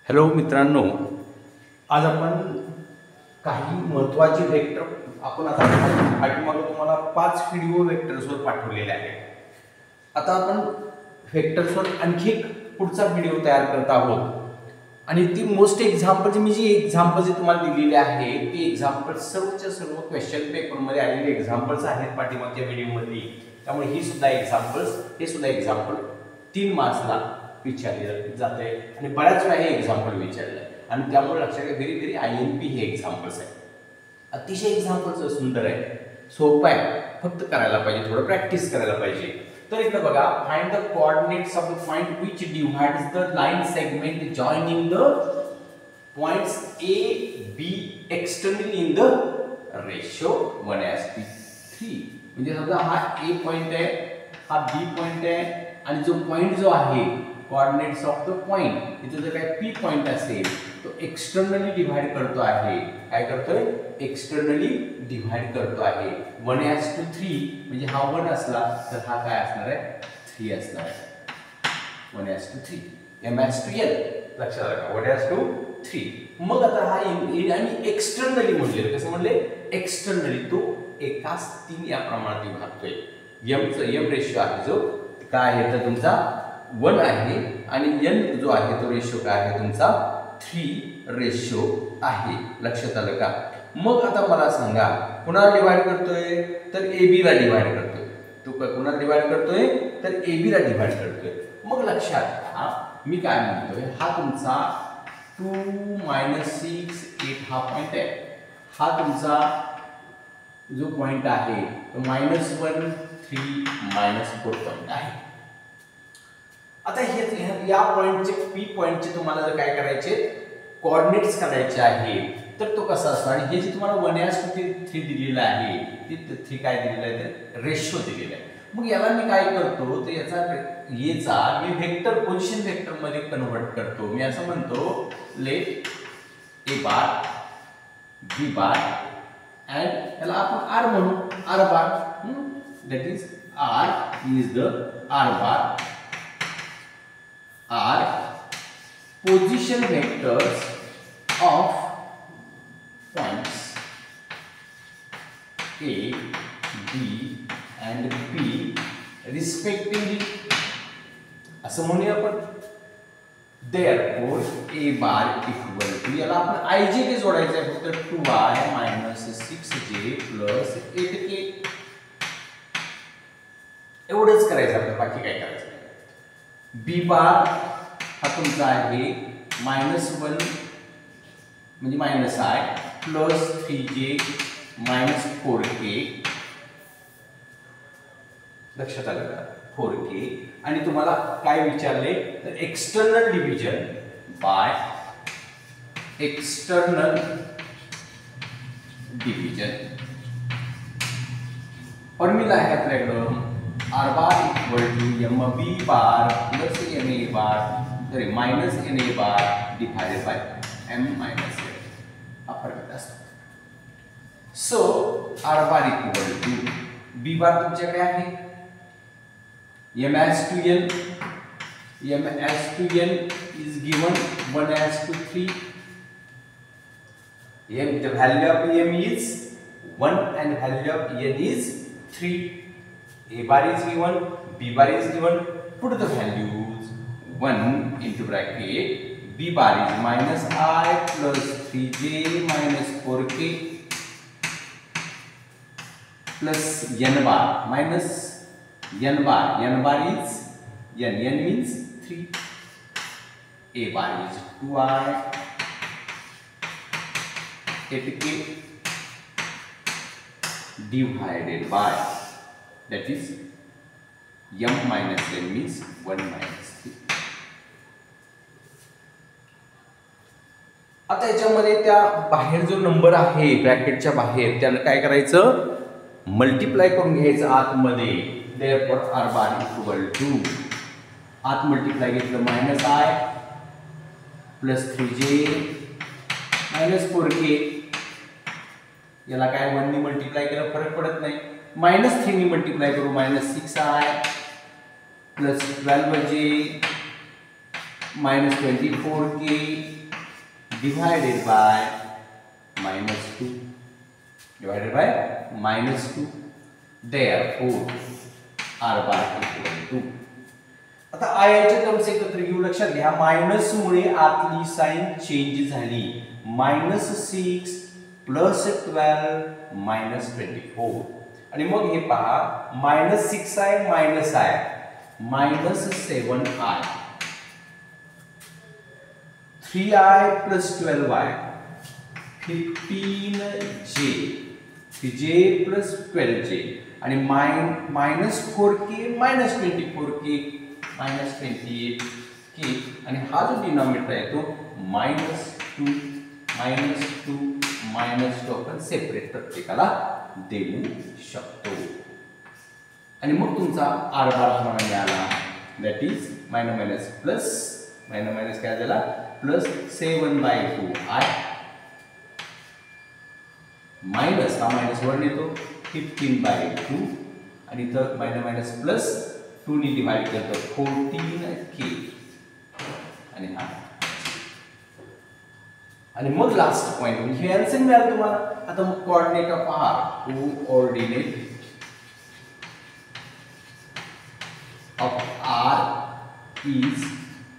Hello मित्रांनो, आज आपण काही महत्त्वाचे वेक्टर आपण आता पाठीमागे तुम्हाला 5 व्हिडिओ वेक्टर्सवर पाठवलेले आहेत। आता आपण वेक्टर्सवर आणखी एक पुढचा व्हिडिओ तयार करत आहोत आणि ती मोस्ट एक्झाम्पल मी जी एक्झाम्पल तुम्हाला दिलेली आहे ती एक्झाम्पल सर्वच्या सर्व क्वेश्चन पेपरमध्ये आलेले एक्झाम्पल्स आहेत पाठीमागच्या व्हिडिओमध्ये। त्यामुळे ही सुद्धा एक्झाम्पल 3 मार्क्सला विचारले जाते आणि बऱ्याच वेळा हे एक्झाम्पल विचारलंय आणि त्यामुळे लक्षात घ्या व्हेरी INP हे एक्झाम्पल्स आहे। अतिशय एक्झाम्पल्स सुंदर आहे, सोपं आहे, फक्त करायला पाहिजे, थोडं प्रॅक्टिस करायला पाहिजे। तर इकडे बघा, find the coordinates of the point which divides the line segment joining the points A B externally in the ratio 1:3। म्हणजे समजा हा A पॉइंट आहे, हा B पॉइंट आहे आणि जो पॉइंट जो आहे कोऑर्डिनेट्स ऑफ द पॉइंट इथे जर काय P पॉइंट असेल तो एक्सटर्नली डिवाइड करतो आहे। काय करतोय? एक्सटर्नली डिवाइड करतो आहे 1:3। म्हणजे हा 1 असला तर हा काय असणार आहे? 3 असणार आहे। 1:3 M/L लक्षात राखा, 1:3। मग आता हा आणि एक्सटर्नली म्हणजे कसं म्हणले? एक्सटर्नली तो एकास 3 या प्रमाणात विभागतोय। M रेशो आहे जो काय आहे तर तुमचा 1 आहे आणि n जो आहे तो रेशो काय आहे तुमचा 3 रेशो आहे। लक्षात आलं का? मग आता मला सांगा कुणाला डिवाइड करतोय? तर AB ला डिवाइड करतोय। तो कुणाला डिवाइड करतोय? तर AB ला डिवाइड करतोय। मग लक्षात घ्या मी काय म्हणतोय, हा तुमचा 2 6 8 हा पॉइंट आहे। हा तुमचा जो पॉइंट आहे तो -1 3 -4 पॉइंट आहे। आता हे या पॉइंटचे P पॉइंटचे तुम्हाला जर काय करायचे कोऑर्डिनेट्स काढायचे आहे तर तो कसा असणार? आणि हे जे तुम्हाला 1:3 दिलेलं आहे ते 3 काय दिलेलं आहे तर रेशो दिलेला आहे। मग याला मी काय करतो तर याचा मी वेक्टर पोझिशन वेक्टर मध्ये कन्वर्ट करतो। मी असं म्हणतो let A bar B bar and याला आपण R म्हणू, R bar, that is R is the R bar are position vectors of points A, B and P respectively असं म्हणूया आपण। therefore A bar equal to याला आपण IJ जोडायचं आहे फक्त 2i - 6j + 8k एवढंच करायचं आपल्याला, बाकी काय करायचं? B बार हा तुमचा आहे -1 म्हणजे -i + 3j - 4k लक्षात आलं का? 4k आणि तुम्हाला काय विचारले तर external division by external division formula आहे आपल्याकडं R bar equal to MB bar plus MA bar, sorry minus NA bar divided by M minus N. हा फरक असतो। So R bar equal to B bar तुमच्याकडे आहे M/N is given 1:3। the value of M is 1 and value of N is 3। A bar is given, B bar is given, put the values 1 into bracket, B bar is -i plus 3j minus 4k plus n bar minus n bar is n means 3, A bar is 2i 8k divided by that is M minus N means 1 - 3। आता याच्यामध्ये त्या बाहेर जो number आहे ब्रॅकेटच्या बाहेर त्याला काय करायचं? मल्टिप्लाय करून घ्यायचं आतमध्ये। therefore R bar equal to आत मल्टिप्लाय घेतलं -i plus 3j minus 4k याला काय 1 ने मल्टिप्लाय केलं फरक पडत नाही, -3 ने मल्टिप्लाय करू -6i plus 12j minus 24k divided by -2 divided by -2. Therefore r bar equal to, आता आयच्या टर्म्स एकत्र घेऊ. लक्षात घ्या मायनस मुळे आतली साइन चेंज झाली. -6 + 12 -24 आणि मग हे पहा -6i -i -7i 3i + 12i 15j 3j + 12j आणि -4k -24k -28k आणि हा जो डिनॉमिनेटर आहे तो -2 -2 आपण सेपरेट प्रत्येकाला देऊ शकतो. आणि मग तुमचा r बार तुम्हाला मिळाला, that is minus plus minus काय झाला प्लस 7/2i मायनस हा मायनस वर येतो 15/2 आणि इथं मायनस प्लस 2 ने डिवाइड करतो 14k आणि हा आणि मग लास्ट पॉइंट हे आन्सर मिळालं तुम्हाला. आता मग coordinate of r coordinate of r is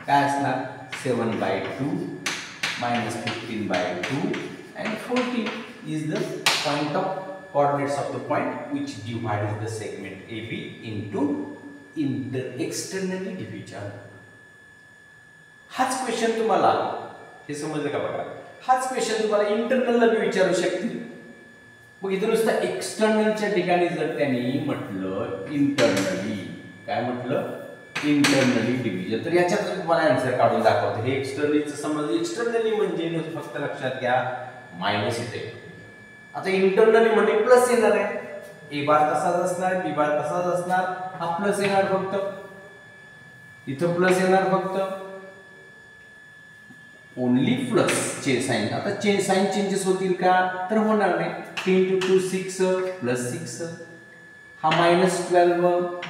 काय असणार 7/2 -15/2 and 14 is the point of coordinates of the point which divides the segment AB into externally division. हाच क्वेश्चन तुम्हाला हे समजलं का बघा. हाच क्वेश्चन तुम्हाला इंटरनलला भी विचारू शकतील. मग इथं नुसतं एक्सटर्नलच्या ठिकाणी जर त्यांनी म्हटलं इंटरनली काय म्हटलं इंटरनली डिव्हिजन तर याच्यात तुम्हाला आन्सर काढून दाखवतो. हे एक्सटर्नलीचं समजलं. एक्सटर्नली म्हणजे फक्त लक्षात घ्या मायनस येते. आता इंटरनली म्हणजे प्लस येणार आहे. ए बार तसाच असणार बी बार तसाच असणार. हा प्लस येणार फक्त इथं प्लस येणार फक्त ओनली प्लस चे साइन. आता साइन चेंजेस होतील का तर होणार नाही. 10 to 2 6 प्लस 6 हा -12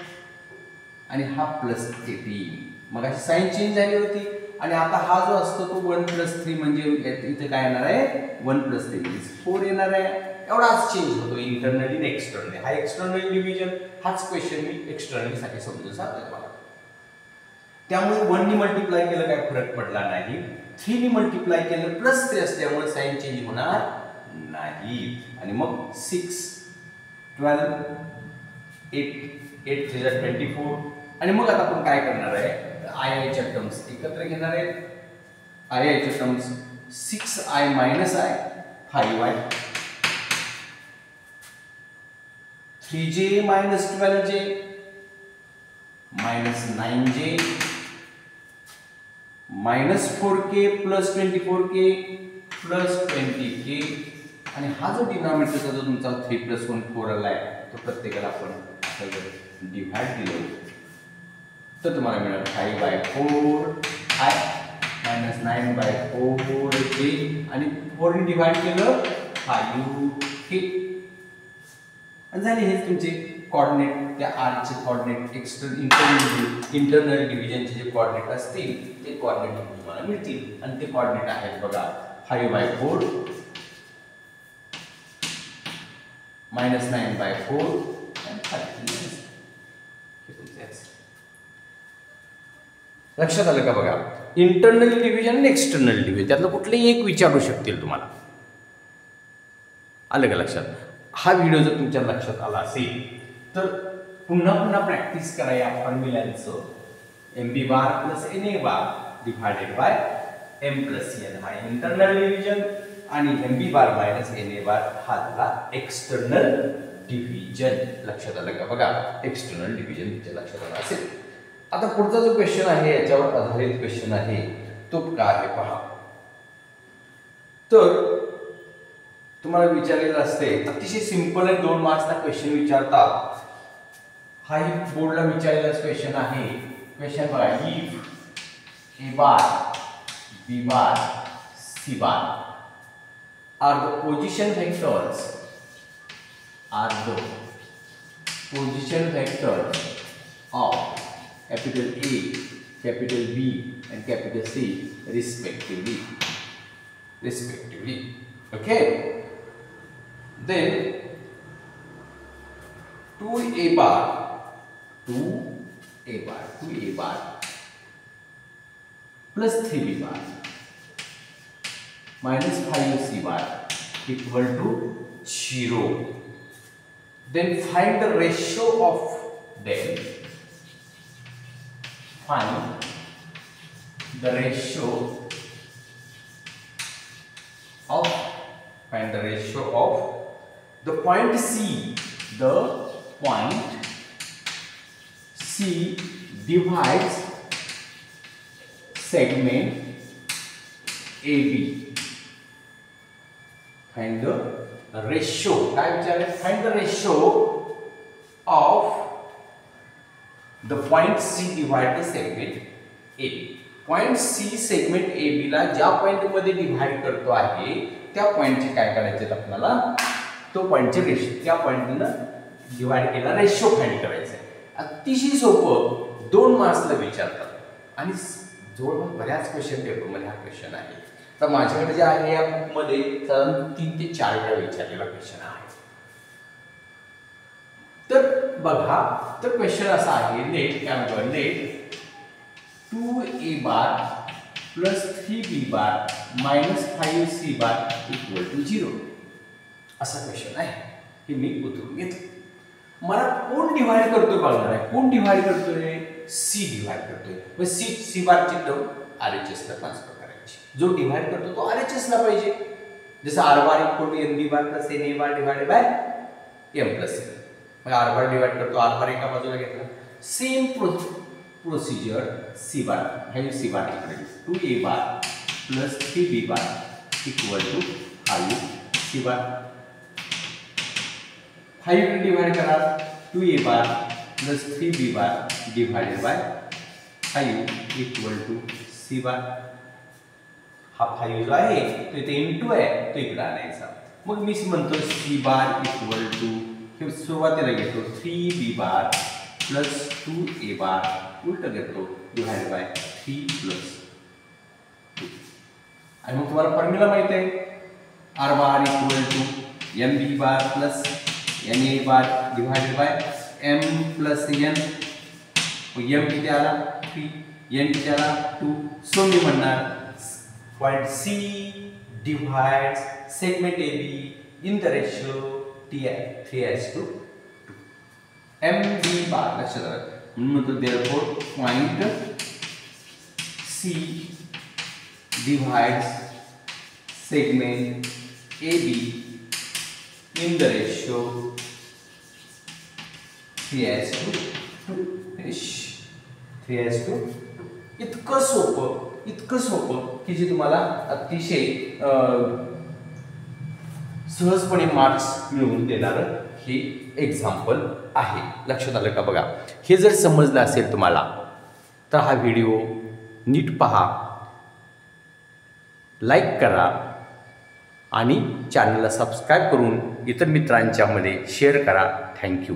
आणि हा +18 मग अशी साइन चेंज झाली होती. आणि आता हा जो असतो तो 1 + 3 म्हणजे इथे काय येणार आहे 1 + 3 4 येणार आहे. एवढाच चेंज होतो इंटरनली आणि एक्सटर्नली. हा एक्सटर्नल डिव्हिजन हाच क्वेश्चन मी एक्सटर्नली साठी समजून सांगतोय मला. त्यामुळे 1 ने मल्टिप्लाय केलं काय फरक पडला नाही. 3 ने मल्टिप्लाय केलं +3 असल्यामुळे साइन चेंज होणार नाही. आणि मग 6 12 8 3 24 आणि मग आता आपण काय करणार आहे i च्या टर्म्स एकत्र घेणार आहे. i च्या terms 6i - i 5i 3j - 12j -9j -4k + 24k + 20k आणि हा जो डिनॉमिनेटरचा जो तुमचा 3 + 1 4 आलाय तो प्रत्येकाला आपण डिवाइड दिलं तर तुम्हाला मिळेल 5/4 i -9/4j आणि 4 ने डिवाइड केलं 5k आणि झाले. हे तुमचे कोऑर्डिनेट त्या r चे कोऑर्डिनेट इंटरनल डिव्हिजनचे जे कोऑर्डिनेट असतील ते कोऑर्डिनेट तुम्हाला मिळतील. आणि ते कोऑर्डिनेट आहेत बघा 5/4 -9/4 आणि 5. लक्षात आलं का बघा. इंटरनल डिव्हिजन आणि एक्सटर्नल डिव्हिजन त्यातलं कुठलंही एक विचारू शकतील तुम्हाला. आलं का लक्षात. हा व्हिडिओ जर तुमच्या लक्षात आला असेल तर पुन्हा प्रॅक्टिस करा या फॉर्म्युल्यांचं. mb bar + na bar divided by m + n हा इंटरनल डिव्हिजन आणि mb बार - na बार हा झाला एक्सटर्नल डिव्हिजन. लक्षात आलं का बघा. एक्सटर्नल डिव्हिजन तुमच्या लक्षात आलं असेल. आता पुढचा जो क्वेश्चन आहे याच्यावर आधारित क्वेश्चन आहे तो काय आहे पहा. तर तुम्हाला विचारलेलं असते अतिशय सिंपल आहे 2 मार्क्सचा क्वेश्चन विचारतात. हा बोर्डला विचारलेला क्वेश्चन आहे. क्वेश्चन बघा if a bar b bar c bar are the position vectors of capital A capital B and capital C respectively. Okay. Then 2a bar plus 3b bar minus 5c bar equal to 0. Then find the ratio of them. Find the ratio of the point C. The point C divides segment AB. Find the ratio. Find the ratio of the point C divide the segment AB. Point C segment A B ला ज्या point मध्ये divide करतो आहे त्या पॉइंटचे काय करायचे आपल्याला, तो पॉइंटचे रेशो, त्या पॉइंटनं डिवाइड केला रेशो फाइंड करायचा आहे. अतिशय सोपं, 2 मार्क्सला विचारतात आणि जवळपास बऱ्याच क्वेश्चन पेपरमध्ये हा क्वेश्चन आहे. तर माझ्याकडे जे आहे या बुकमध्ये साधारण 3 ते 4 वेळा विचारलेला क्वेश्चन आहे. तर बघा, तर क्वेश्चन असा आहे, नेट काय म्हणतो, net 2a bar plus 3b bar minus 5c bar equal to 0 असा क्वेश्चन आहे. हे मी उतरून घेतो. मला कोण डिवाइड करतोय बघणार आहे. कोण डिवाइड करतोय, सी डिवाइड करतोय. मग सी बार ची टर्म RHS ला ट्रान्सफर करायची. जो डिवाइड करतो तो RHS ला पाहिजे. जसं r bar equal to nb bar plus na bar divided by m plus n. मग r bar डिवाइड करतो, r bar एका बाजूला घेतला. Same procedure C bar, have C bar equal to 2a bar plus 3b bar equal to 5c bar. 5 ने divide करा, 2a bar plus 3b bar divided by 5 equal to c bar. हा 5 जो आहे तो इथे इनटू आहे, तो इकडे आणायचा. मग मी म्हणतो c bar equal to, हे सुरुवातीला घेतो 3b bar plus 2a bar उलट घेतो डिवाइड बाय 3 प्लस 2. आणि मग तुम्हाला फॉर्म्युला माहित आहे, r bar equal to mb bar plus na bar divided by m plus n. m किती आला 3, n किती आला 2. सो मी म्हणणार point C divides segment AB in the ratio 3:2. mb बार लक्षात आलं म्हणून म्हणतो therefore point C divides segment AB in the ratio 3:2. finish. 3:2. इतकं सोपं की जे तुम्हाला अतिशय सहजपणे मार्क्स मिळवून देणारं हे एक्झाम्पल आहे. लक्षात आलं का बघा. हे जर समजलं असेल तुम्हाला तर हा व्हिडिओ नीट पहा, लाईक करा आणि चॅनलला सबस्क्राईब करून इतर मित्रांच्यामध्ये शेअर करा. थँक्यू.